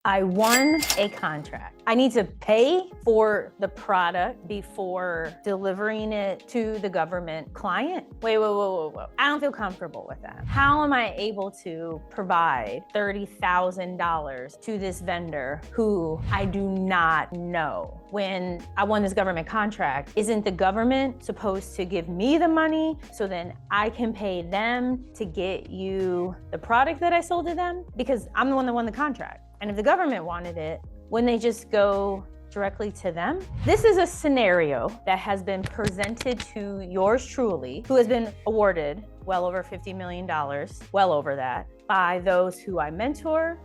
I won a contract. I need to pay for the product before delivering it to the government client. Wait. I don't feel comfortable with that. How am I able to provide $30,000 to this vendor who I do not know? When I won this government contract, isn't the government supposed to give me the money so then I can pay them to get you the product that I sold to them? Because I'm the one that won the contract. And if the government wanted it, wouldn't they just go directly to them? This is a scenario that has been presented to yours truly, who has been awarded well over $50 million, well over that, by those who I mentor.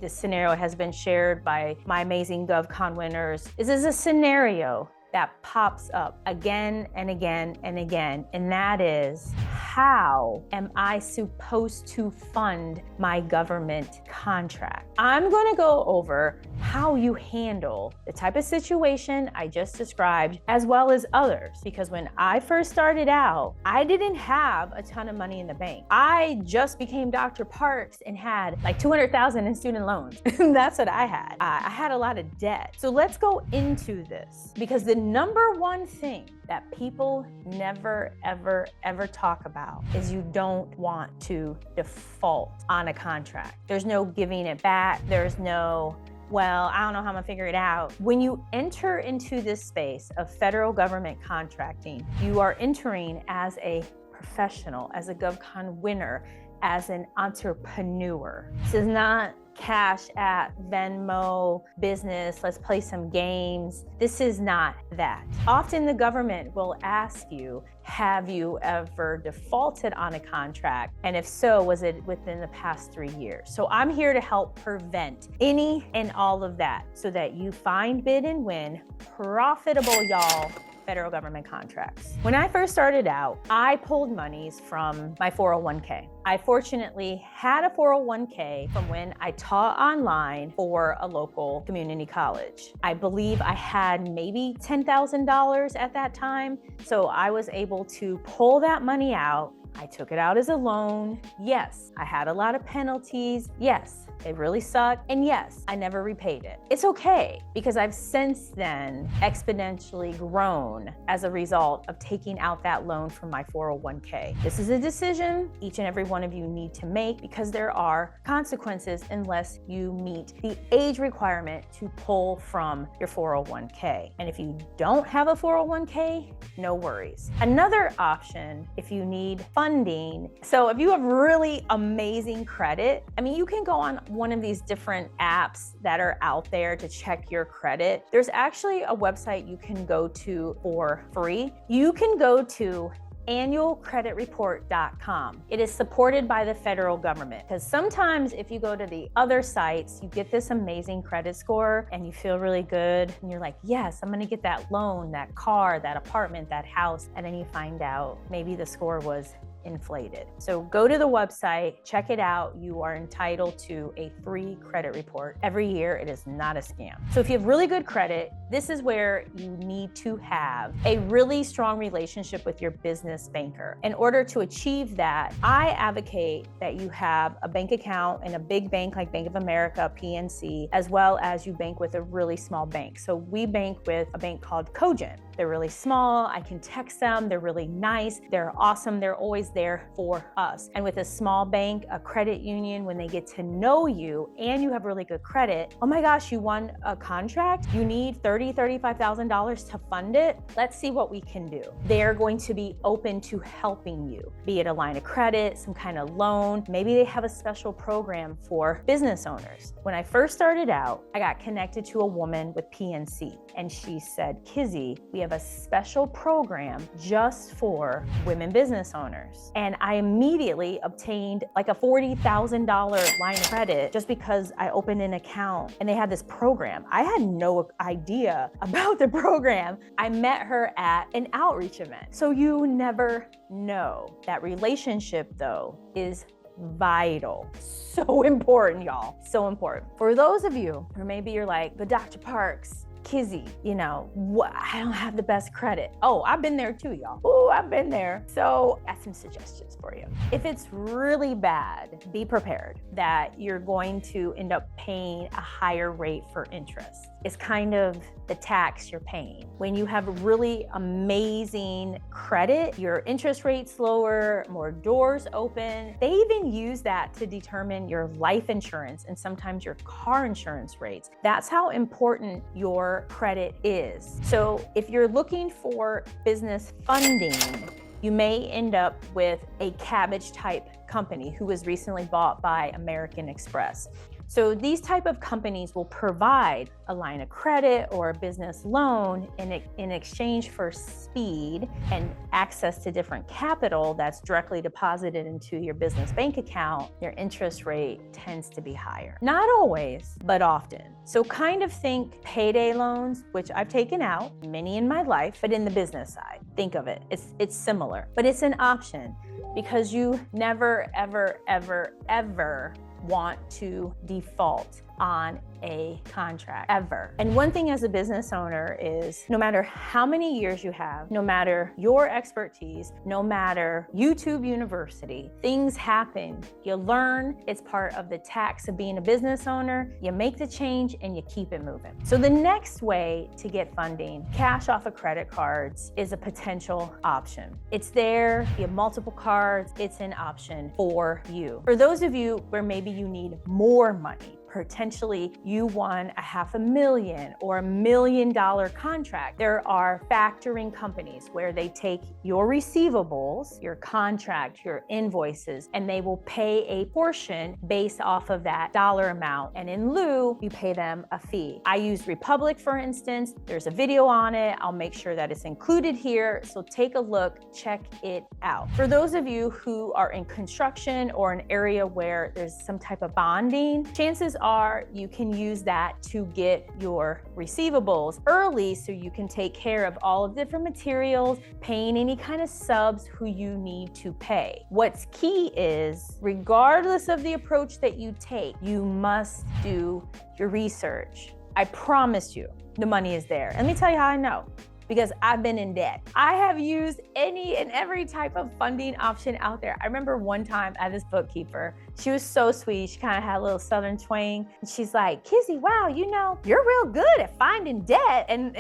This scenario has been shared by my amazing GovCon winners. This is a scenario that pops up again and again and again, and that is, how am I supposed to fund my government contract? I'm gonna go over how you handle the type of situation I just described, as well as others, because when I first started out, I didn't have a ton of money in the bank. I just became Dr. Parks and had like $200,000 in student loans. That's what I had. I had a lot of debt. So let's go into this, because the number one thing that people never, ever talk about is you don't want to default on a contract. There's no giving it back. There's no, well, I don't know how I'm gonna figure it out. When you enter into this space of federal government contracting, you are entering as a professional, as a GovCon winner, as an entrepreneur. This is not Cash App, Venmo, business, let's play some games. This is not that. Often the government will ask you, have you ever defaulted on a contract? And if so, was it within the past 3 years? So I'm here to help prevent any and all of that so that you find, bid, and win profitable, y'all, federal government contracts. When I first started out, I pulled monies from my 401k. I fortunately had a 401k from when I taught online for a local community college. I believe I had maybe $10,000 at that time. So I was able to pull that money out. I took it out as a loan. Yes, I had a lot of penalties. Yes, it really sucked. And yes, I never repaid it. It's okay, because I've since then exponentially grown as a result of taking out that loan from my 401k. This is a decision each and every one of you need to make, because there are consequences unless you meet the age requirement to pull from your 401k. And if you don't have a 401k, no worries. Another option, if you need funding. So if you have really amazing credit, I mean, you can go on one of these different apps that are out there to check your credit. There's actually a website you can go to for free. You can go to annualcreditreport.com. It is supported by the federal government, because sometimes if you go to the other sites, you get this amazing credit score and you feel really good and you're like, yes, I'm gonna get that loan, that car, that apartment, that house, and then you find out maybe the score was inflated. So go to the website, check it out. You are entitled to a free credit report every year. It is not a scam. So if you have really good credit, this is where you need to have a really strong relationship with your business banker. In order to achieve that, I advocate that you have a bank account in a big bank like Bank of America, PNC, as well as you bank with a really small bank. So we bank with a bank called Cogent. They're really small. I can text them. They're really nice. They're awesome. They're always there for us. And with a small bank, a credit union, when they get to know you and you have really good credit, oh my gosh, you won a contract? You need $30,000, $35,000 to fund it? Let's see what we can do. They're going to be open to helping you, be it a line of credit, some kind of loan. Maybe they have a special program for business owners. When I first started out, I got connected to a woman with PNC, and she said, Kizzy, we have a special program just for women business owners. And I immediately obtained like a $40,000 line of credit just because I opened an account and they had this program. I had no idea about the program. I met her at an outreach event. So you never know. That relationship though is vital. So important, y'all. So important. For those of you, or maybe you're like, but Dr. Parks, Kizzy, I don't have the best credit. Oh, I've been there too, y'all. Oh, I've been there. So I have some suggestions for you. If it's really bad, be prepared that you're going to end up paying a higher rate for interest. It's kind of the tax you're paying. When you have really amazing credit, your interest rate's lower, more doors open. They even use that to determine your life insurance and sometimes your car insurance rates. That's how important your credit is. So if you're looking for business funding, you may end up with a cabbage type company who was recently bought by American Express. So these type of companies will provide a line of credit or a business loan in exchange for speed and access to different capital that's directly deposited into your business bank account. Your interest rate tends to be higher. Not always, but often. So kind of think payday loans, which I've taken out, many in my life, but in the business side. Think of it, it's similar, but it's an option because you never, ever, ever, ever want to default on a contract ever. And one thing as a business owner is no matter how many years you have, no matter your expertise, no matter YouTube University, things happen. You learn, it's part of the tax of being a business owner. You make the change and you keep it moving. So the next way to get funding, cash off of credit cards, is a potential option. It's there, you have multiple cards, it's an option for you. For those of you where maybe you need more money, potentially you won a $500,000 or $1 million contract. There are factoring companies where they take your receivables, your contract, your invoices, and they will pay a portion based off of that dollar amount. And in lieu, you pay them a fee. I use Republic, for instance. There's a video on it. I'll make sure that it's included here. So take a look, check it out. For those of you who are in construction or an area where there's some type of bonding, chances are you can use that to get your receivables early so you can take care of all of the different materials, paying any kind of subs who you need to pay. What's key is, regardless of the approach that you take, you must do your research. I promise you, the money is there. Let me tell you how I know. Because I've been in debt. I have used any and every type of funding option out there. I remember one time I had this bookkeeper. She was so sweet. She kind of had a little Southern twang. And she's like, Kizzy, wow, you're real good at finding debt. And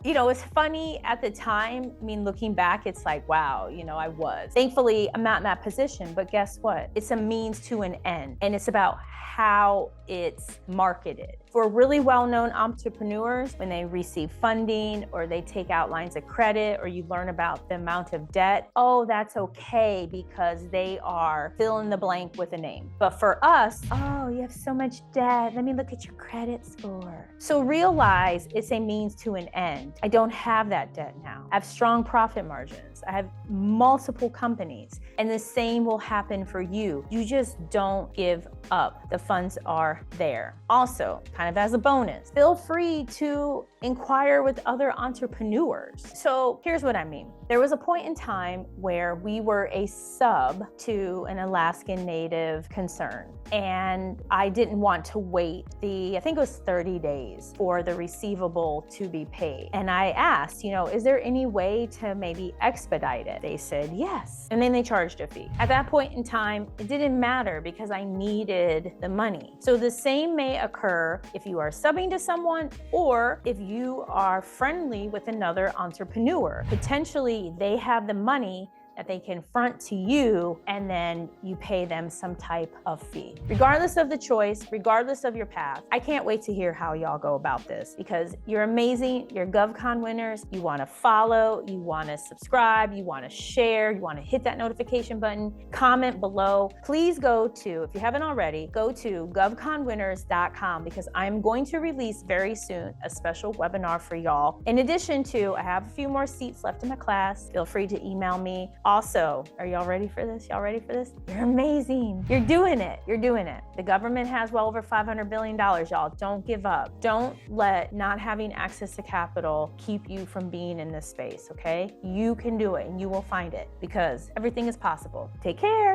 it's funny at the time. I mean, looking back, it's like, wow, I was. Thankfully, I'm not in that position, but guess what? It's a means to an end. And it's about how it's marketed. For really well-known entrepreneurs, when they receive funding or they take out lines of credit or you learn about the amount of debt, oh, that's okay because they are fill in the blank with a name. But for us, oh, you have so much debt. Let me look at your credit score. So realize it's a means to an end. I don't have that debt now. I have strong profit margins. I have multiple companies, and the same will happen for you. You just don't give up. The funds are there. Also, kind of as a bonus, feel free to inquire with other entrepreneurs. So here's what I mean. There was a point in time where we were a sub to an Alaskan Native concern, and I didn't want to wait I think it was 30 days for the receivable to be paid. And I asked, is there any way to maybe expedite it? They said yes. And then they charged a fee. At that point in time, it didn't matter because I needed the money. So the same may occur if you are subbing to someone or if you are friendly with another entrepreneur. Potentially, they have the money that they can front to you, and then you pay them some type of fee. Regardless of the choice, regardless of your path, I can't wait to hear how y'all go about this because you're amazing, you're GovCon winners, you wanna follow, you wanna subscribe, you wanna share, you wanna hit that notification button, comment below. Please go to, if you haven't already, go to govconwinners.com because I'm going to release very soon a special webinar for y'all. In addition to, I have a few more seats left in my class. Feel free to email me. Also, are y'all ready for this? Y'all ready for this? You're amazing. You're doing it. You're doing it. The government has well over $500 billion, y'all. Don't give up. Don't let not having access to capital keep you from being in this space, okay? You can do it and you will find it because everything is possible. Take care.